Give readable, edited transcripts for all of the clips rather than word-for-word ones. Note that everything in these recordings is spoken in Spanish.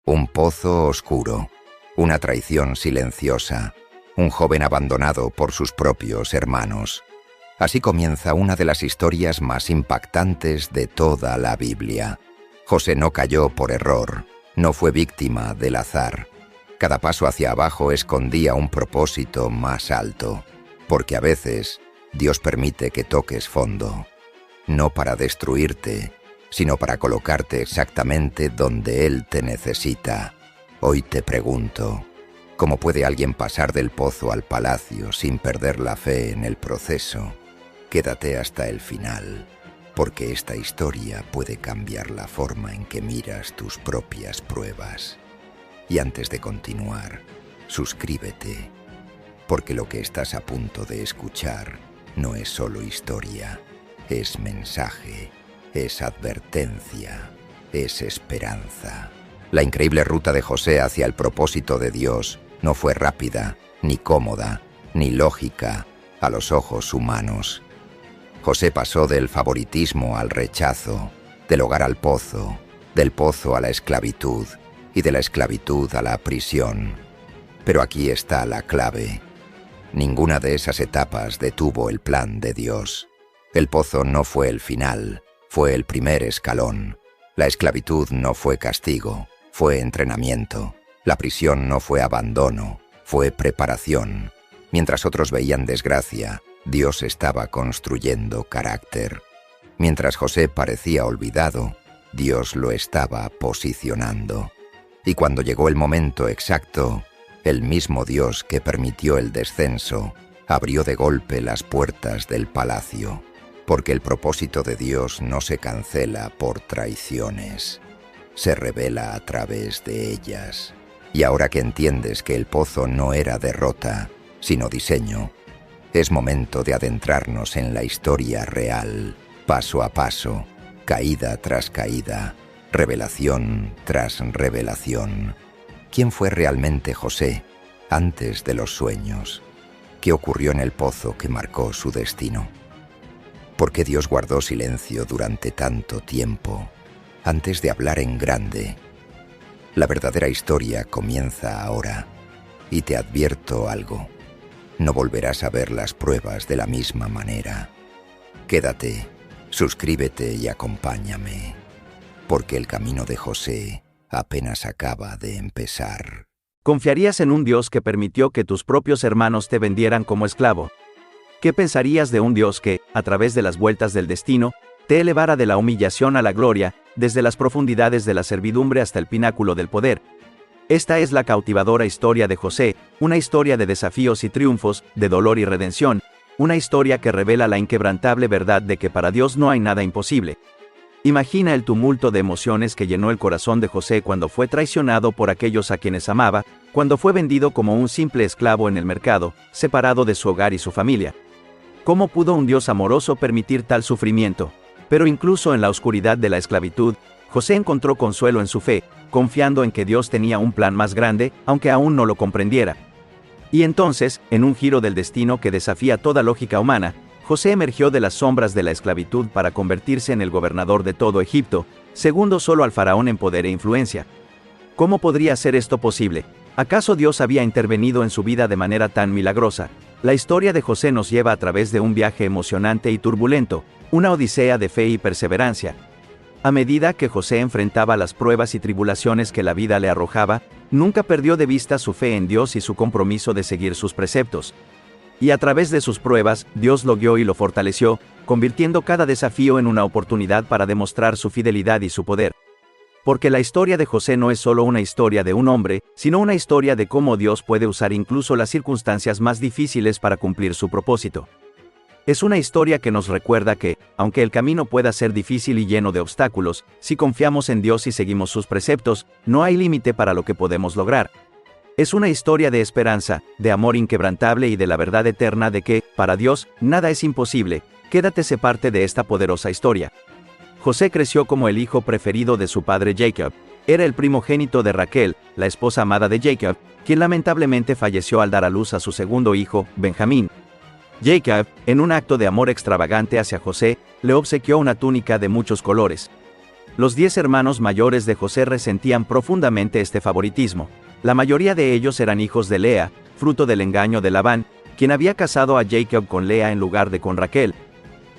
Un pozo oscuro, una traición silenciosa, un joven abandonado por sus propios hermanos. Así comienza una de las historias más impactantes de toda la Biblia. José no cayó por error, no fue víctima del azar. Cada paso hacia abajo escondía un propósito más alto, porque a veces Dios permite que toques fondo, no para destruirte, sino para colocarte exactamente donde Él te necesita. Hoy te pregunto, ¿cómo puede alguien pasar del pozo al palacio sin perder la fe en el proceso? Quédate hasta el final, porque esta historia puede cambiar la forma en que miras tus propias pruebas. Y antes de continuar, suscríbete, porque lo que estás a punto de escuchar no es solo historia, es mensaje, es advertencia, es esperanza. La increíble ruta de José hacia el propósito de Dios no fue rápida, ni cómoda, ni lógica a los ojos humanos. José pasó del favoritismo al rechazo, del hogar al pozo, del pozo a la esclavitud y de la esclavitud a la prisión. Pero aquí está la clave. Ninguna de esas etapas detuvo el plan de Dios. El pozo no fue el final, fue el primer escalón. La esclavitud no fue castigo, fue entrenamiento. La prisión no fue abandono, fue preparación. Mientras otros veían desgracia, Dios estaba construyendo carácter. Mientras José parecía olvidado, Dios lo estaba posicionando. Y cuando llegó el momento exacto, el mismo Dios que permitió el descenso abrió de golpe las puertas del palacio, porque el propósito de Dios no se cancela por traiciones, se revela a través de ellas. Y ahora que entiendes que el pozo no era derrota, sino diseño, es momento de adentrarnos en la historia real, paso a paso, caída tras caída, revelación tras revelación. ¿Quién fue realmente José antes de los sueños? ¿Qué ocurrió en el pozo que marcó su destino? ¿Por qué Dios guardó silencio durante tanto tiempo antes de hablar en grande? La verdadera historia comienza ahora, y te advierto algo. No volverás a ver las pruebas de la misma manera. Quédate, suscríbete y acompáñame, porque el camino de José apenas acaba de empezar. ¿Confiarías en un Dios que permitió que tus propios hermanos te vendieran como esclavo? ¿Qué pensarías de un Dios que, a través de las vueltas del destino, te elevara de la humillación a la gloria, desde las profundidades de la servidumbre hasta el pináculo del poder? Esta es la cautivadora historia de José, una historia de desafíos y triunfos, de dolor y redención, una historia que revela la inquebrantable verdad de que para Dios no hay nada imposible. Imagina el tumulto de emociones que llenó el corazón de José cuando fue traicionado por aquellos a quienes amaba, cuando fue vendido como un simple esclavo en el mercado, separado de su hogar y su familia. ¿Cómo pudo un Dios amoroso permitir tal sufrimiento? Pero incluso en la oscuridad de la esclavitud, José encontró consuelo en su fe, confiando en que Dios tenía un plan más grande, aunque aún no lo comprendiera. Y entonces, en un giro del destino que desafía toda lógica humana, José emergió de las sombras de la esclavitud para convertirse en el gobernador de todo Egipto, segundo solo al faraón en poder e influencia. ¿Cómo podría ser esto posible? ¿Acaso Dios había intervenido en su vida de manera tan milagrosa? La historia de José nos lleva a través de un viaje emocionante y turbulento, una odisea de fe y perseverancia. A medida que José enfrentaba las pruebas y tribulaciones que la vida le arrojaba, nunca perdió de vista su fe en Dios y su compromiso de seguir sus preceptos. Y a través de sus pruebas, Dios lo guió y lo fortaleció, convirtiendo cada desafío en una oportunidad para demostrar su fidelidad y su poder. Porque la historia de José no es solo una historia de un hombre, sino una historia de cómo Dios puede usar incluso las circunstancias más difíciles para cumplir su propósito. Es una historia que nos recuerda que, aunque el camino pueda ser difícil y lleno de obstáculos, si confiamos en Dios y seguimos sus preceptos, no hay límite para lo que podemos lograr. Es una historia de esperanza, de amor inquebrantable y de la verdad eterna de que, para Dios, nada es imposible. Quédate sé parte de esta poderosa historia. José creció como el hijo preferido de su padre Jacob. Era el primogénito de Raquel, la esposa amada de Jacob, quien lamentablemente falleció al dar a luz a su segundo hijo, Benjamín. Jacob, en un acto de amor extravagante hacia José, le obsequió una túnica de muchos colores. Los 10 hermanos mayores de José resentían profundamente este favoritismo. La mayoría de ellos eran hijos de Lea, fruto del engaño de Labán, quien había casado a Jacob con Lea en lugar de con Raquel.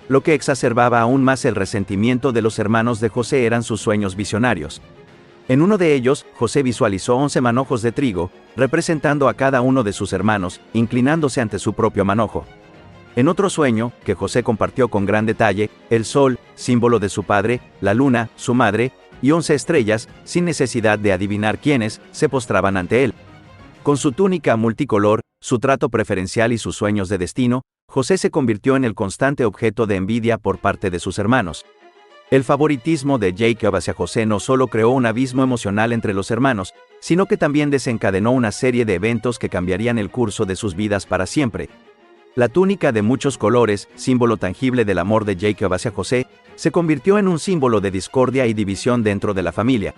Lo que exacerbaba aún más el resentimiento de los hermanos de José eran sus sueños visionarios. En uno de ellos, José visualizó 11 manojos de trigo, representando a cada uno de sus hermanos, inclinándose ante su propio manojo. En otro sueño, que José compartió con gran detalle, el sol, símbolo de su padre, la luna, su madre, y 11 estrellas, sin necesidad de adivinar quiénes, se postraban ante él. Con su túnica multicolor, su trato preferencial y sus sueños de destino, José se convirtió en el constante objeto de envidia por parte de sus hermanos. El favoritismo de Jacob hacia José no solo creó un abismo emocional entre los hermanos, sino que también desencadenó una serie de eventos que cambiarían el curso de sus vidas para siempre. La túnica de muchos colores, símbolo tangible del amor de Jacob hacia José, se convirtió en un símbolo de discordia y división dentro de la familia.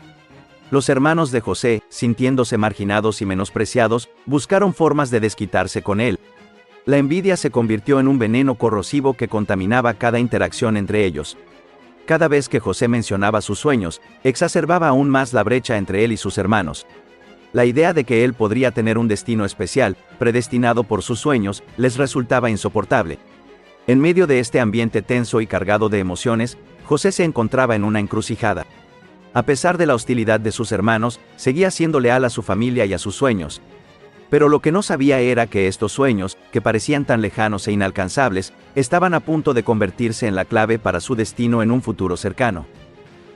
Los hermanos de José, sintiéndose marginados y menospreciados, buscaron formas de desquitarse con él. La envidia se convirtió en un veneno corrosivo que contaminaba cada interacción entre ellos. Cada vez que José mencionaba sus sueños, exacerbaba aún más la brecha entre él y sus hermanos. La idea de que él podría tener un destino especial, predestinado por sus sueños, les resultaba insoportable. En medio de este ambiente tenso y cargado de emociones, José se encontraba en una encrucijada. A pesar de la hostilidad de sus hermanos, seguía siendo leal a su familia y a sus sueños. Pero lo que no sabía era que estos sueños, que parecían tan lejanos e inalcanzables, estaban a punto de convertirse en la clave para su destino en un futuro cercano.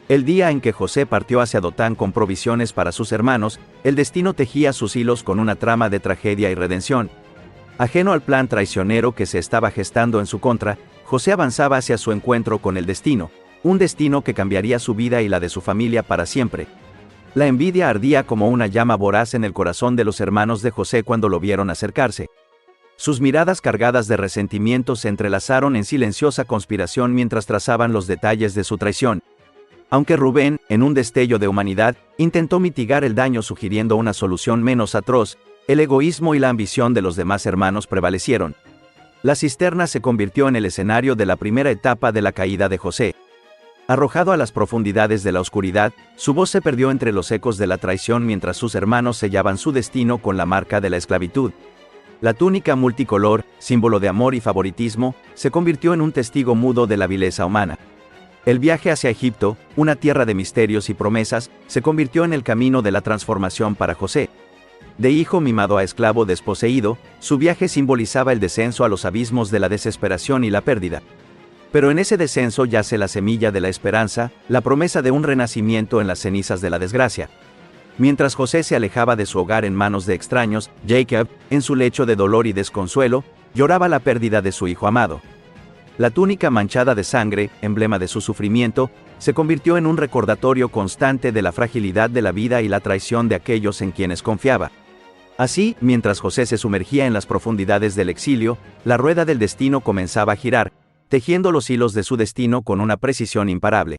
El día en que José partió hacia Dotán con provisiones para sus hermanos, el destino tejía sus hilos con una trama de tragedia y redención. Ajeno al plan traicionero que se estaba gestando en su contra, José avanzaba hacia su encuentro con el destino, un destino que cambiaría su vida y la de su familia para siempre. La envidia ardía como una llama voraz en el corazón de los hermanos de José cuando lo vieron acercarse. Sus miradas cargadas de resentimiento se entrelazaron en silenciosa conspiración mientras trazaban los detalles de su traición. Aunque Rubén, en un destello de humanidad, intentó mitigar el daño sugiriendo una solución menos atroz, el egoísmo y la ambición de los demás hermanos prevalecieron. La cisterna se convirtió en el escenario de la primera etapa de la caída de José. Arrojado a las profundidades de la oscuridad, su voz se perdió entre los ecos de la traición mientras sus hermanos sellaban su destino con la marca de la esclavitud. La túnica multicolor, símbolo de amor y favoritismo, se convirtió en un testigo mudo de la vileza humana. El viaje hacia Egipto, una tierra de misterios y promesas, se convirtió en el camino de la transformación para José. De hijo mimado a esclavo desposeído, su viaje simbolizaba el descenso a los abismos de la desesperación y la pérdida. Pero en ese descenso yace la semilla de la esperanza, la promesa de un renacimiento en las cenizas de la desgracia. Mientras José se alejaba de su hogar en manos de extraños, Jacob, en su lecho de dolor y desconsuelo, lloraba la pérdida de su hijo amado. La túnica manchada de sangre, emblema de su sufrimiento, se convirtió en un recordatorio constante de la fragilidad de la vida y la traición de aquellos en quienes confiaba. Así, mientras José se sumergía en las profundidades del exilio, la rueda del destino comenzaba a girar, tejiendo los hilos de su destino con una precisión imparable.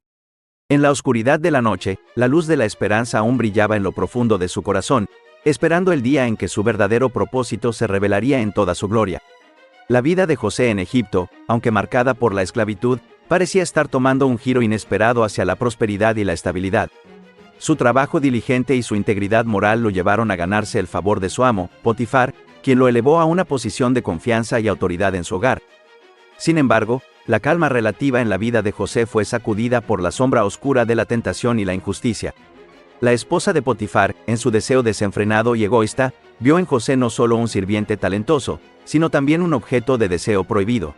En la oscuridad de la noche, la luz de la esperanza aún brillaba en lo profundo de su corazón, esperando el día en que su verdadero propósito se revelaría en toda su gloria. La vida de José en Egipto, aunque marcada por la esclavitud, parecía estar tomando un giro inesperado hacia la prosperidad y la estabilidad. Su trabajo diligente y su integridad moral lo llevaron a ganarse el favor de su amo, Potifar, quien lo elevó a una posición de confianza y autoridad en su hogar. Sin embargo, la calma relativa en la vida de José fue sacudida por la sombra oscura de la tentación y la injusticia. La esposa de Potifar, en su deseo desenfrenado y egoísta, vio en José no solo un sirviente talentoso, sino también un objeto de deseo prohibido.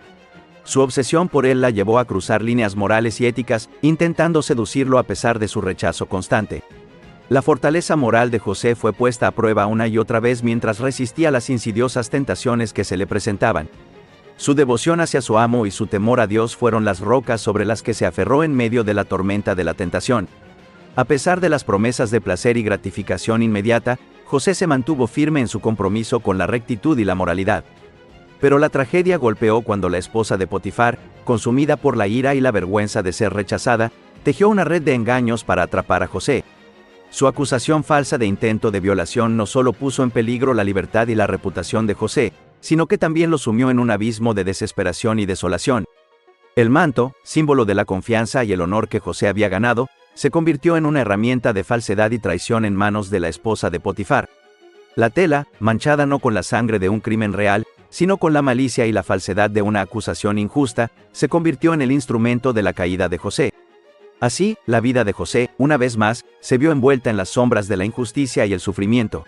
Su obsesión por él la llevó a cruzar líneas morales y éticas, intentando seducirlo a pesar de su rechazo constante. La fortaleza moral de José fue puesta a prueba una y otra vez mientras resistía las insidiosas tentaciones que se le presentaban. Su devoción hacia su amo y su temor a Dios fueron las rocas sobre las que se aferró en medio de la tormenta de la tentación. A pesar de las promesas de placer y gratificación inmediata, José se mantuvo firme en su compromiso con la rectitud y la moralidad. Pero la tragedia golpeó cuando la esposa de Potifar, consumida por la ira y la vergüenza de ser rechazada, tejió una red de engaños para atrapar a José. Su acusación falsa de intento de violación no solo puso en peligro la libertad y la reputación de José, sino que también lo sumió en un abismo de desesperación y desolación. El manto, símbolo de la confianza y el honor que José había ganado, se convirtió en una herramienta de falsedad y traición en manos de la esposa de Potifar. La tela, manchada no con la sangre de un crimen real, sino con la malicia y la falsedad de una acusación injusta, se convirtió en el instrumento de la caída de José. Así, la vida de José, una vez más, se vio envuelta en las sombras de la injusticia y el sufrimiento,